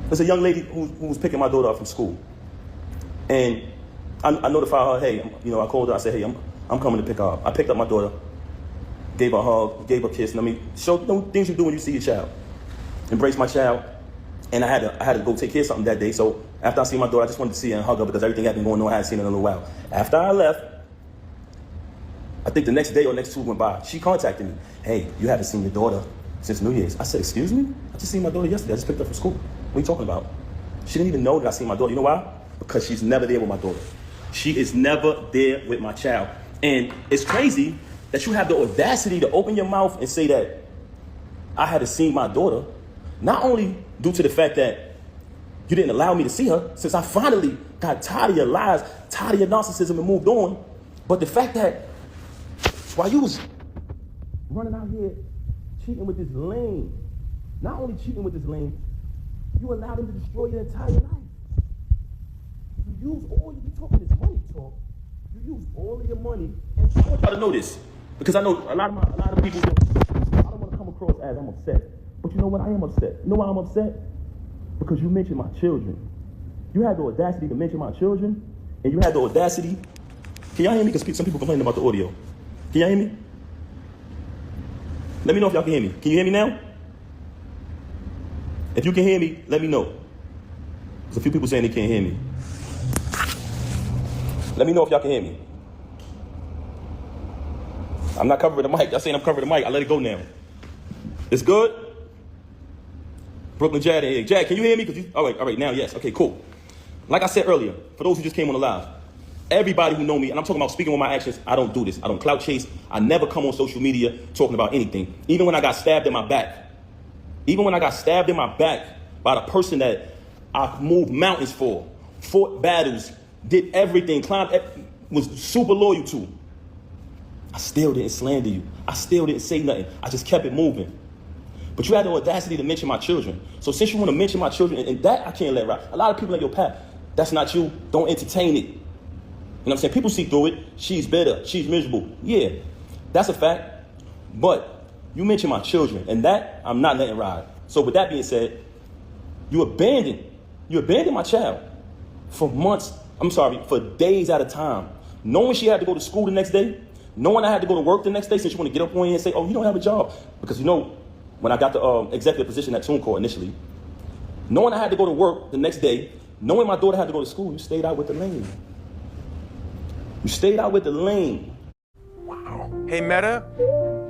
There's a young lady who was picking my daughter up from school. And I notified her, hey, I called her, I said, hey, I'm coming to pick her up. I picked up my daughter, gave her a hug, gave her a kiss, show things you do when you see your child. Embrace my child. And I had to go take care of something that day. So after I seen my daughter, I just wanted to see her and hug her because everything had been going on. I hadn't seen her in a little while. After I left, I think the next day or next 2 went by, she contacted me. Hey, you haven't seen your daughter since New Year's. I said, excuse me? I just seen my daughter yesterday. I just picked her from school. What are you talking about? She didn't even know that I seen my daughter. You know why? Because she's never there with my daughter. She is never there with my child. And it's crazy that you have the audacity to open your mouth and say that I hadn't seen my daughter, not only due to the fact that you didn't allow me to see her, since I finally got tired of your lies, tired of your narcissism and moved on, but the fact that while you was running out here cheating with this lame, not only cheating with this lame, you allowed him to destroy your entire life. You talking this money talk, you use all of your money, and I want y'all to know this, because I know a lot of people, I don't want to come across as I'm upset, but you know what, I am upset. You know why I'm upset? Because you mentioned my children. You had the audacity to mention my children, and you had the audacity, can y'all hear me? Because some people complaining about the audio. Can y'all hear me? Let me know if y'all can hear me. Can you hear me now? If you can hear me, let me know. There's a few people saying they can't hear me. Let me know if y'all can hear me. I'm not covering the mic. Y'all saying I'm covering the mic. I let it go now. It's good? Brooklyn Jad here. Jad, can you hear me? All right, now, yes. Okay, cool. Like I said earlier, for those who just came on the live, everybody who know me, and I'm talking about speaking with my actions, I don't do this. I don't clout chase. I never come on social media talking about anything. Even when I got stabbed in my back. Even when I got stabbed in my back by the person that I moved mountains for, fought battles, did everything, was super loyal to. I still didn't slander you. I still didn't say nothing. I just kept it moving. But you had the audacity to mention my children. So since you want to mention my children, and that I can't let ride. A lot of people like, yo, Pat, that's not you. Don't entertain it. You know what I'm saying? People see through it. She's bitter. She's miserable. Yeah, that's a fact. But you mentioned my children, and that I'm not letting ride. So with that being said, you abandoned my child for days at a time. Knowing she had to go to school the next day, knowing I had to go to work the next day, since you want to get up on here and say, oh, you don't have a job. Because when I got the executive position at TuneCore initially, knowing I had to go to work the next day, knowing my daughter had to go to school, you stayed out with the lane. You stayed out with the lane. Wow. Hey, Meta,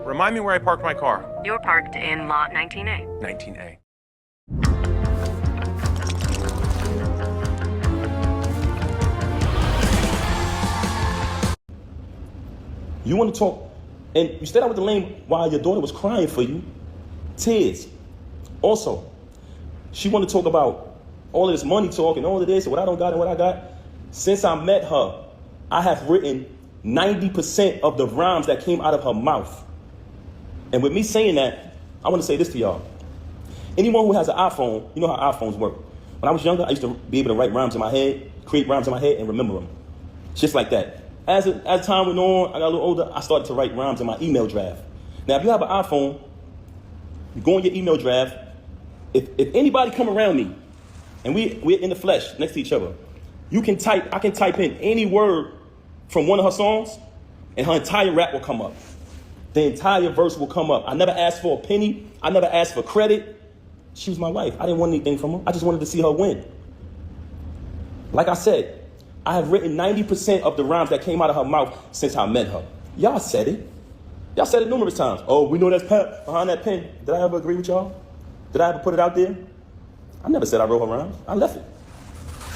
remind me where I parked my car. You're parked in lot 19A. 19A. You want to talk, and you stayed out with the lane while your daughter was crying for you. Tears. Also, she wanted to talk about all of this money talk and all of this and what I don't got and what I got. Since I met her, I have written 90% of the rhymes that came out of her mouth. And with me saying that, I want to say this to y'all. Anyone who has an iPhone, you know how iPhones work. When I was younger, I used to be able to write rhymes in my head, create rhymes in my head, and remember them. Just like that. As time went on, I got a little older, I started to write rhymes in my email draft. Now, if you have an iPhone, you go in your email draft. If anybody come around me, and we're in the flesh next to each other, I can type in any word from one of her songs, and her entire rap will come up. The entire verse will come up. I never asked for a penny. I never asked for credit. She was my wife. I didn't want anything from her. I just wanted to see her win. Like I said, I have written 90% of the rhymes that came out of her mouth since I met her. Y'all said it. Y'all said it numerous times. Oh, we know that's Pat behind that pen. Did I ever agree with y'all? Did I ever put it out there? I never said I wrote her rhymes. I left it.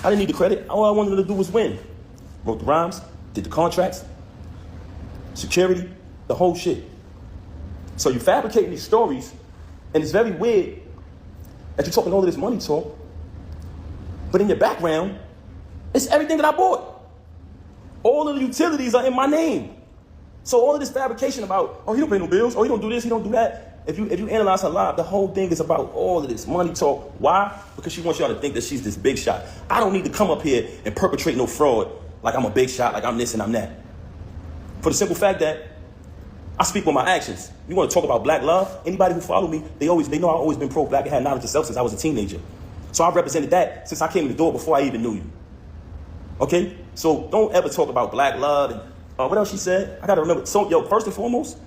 I didn't need the credit. All I wanted her to do was win. Wrote the rhymes, did the contracts, security, the whole shit. So you fabricating these stories, and it's very weird that you're talking all of this money talk, but in your background, it's everything that I bought. All of the utilities are in my name. So all of this fabrication about, oh, he don't pay no bills, oh, he don't do this, he don't do that. If you analyze her life, the whole thing is about all of this money talk. Why? Because she wants y'all to think that she's this big shot. I don't need to come up here and perpetrate no fraud like I'm a big shot, like I'm this and I'm that. For the simple fact that I speak with my actions. You want to talk about black love? Anybody who follow me, they know I've always been pro-black and had knowledge of self since I was a teenager. So I represented that since I came in the door before I even knew you. Okay? So don't ever talk about black love and what else she said? I gotta remember. So, yo, first and foremost,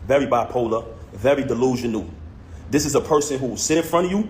very bipolar, very delusional. This is a person who will sit in front of you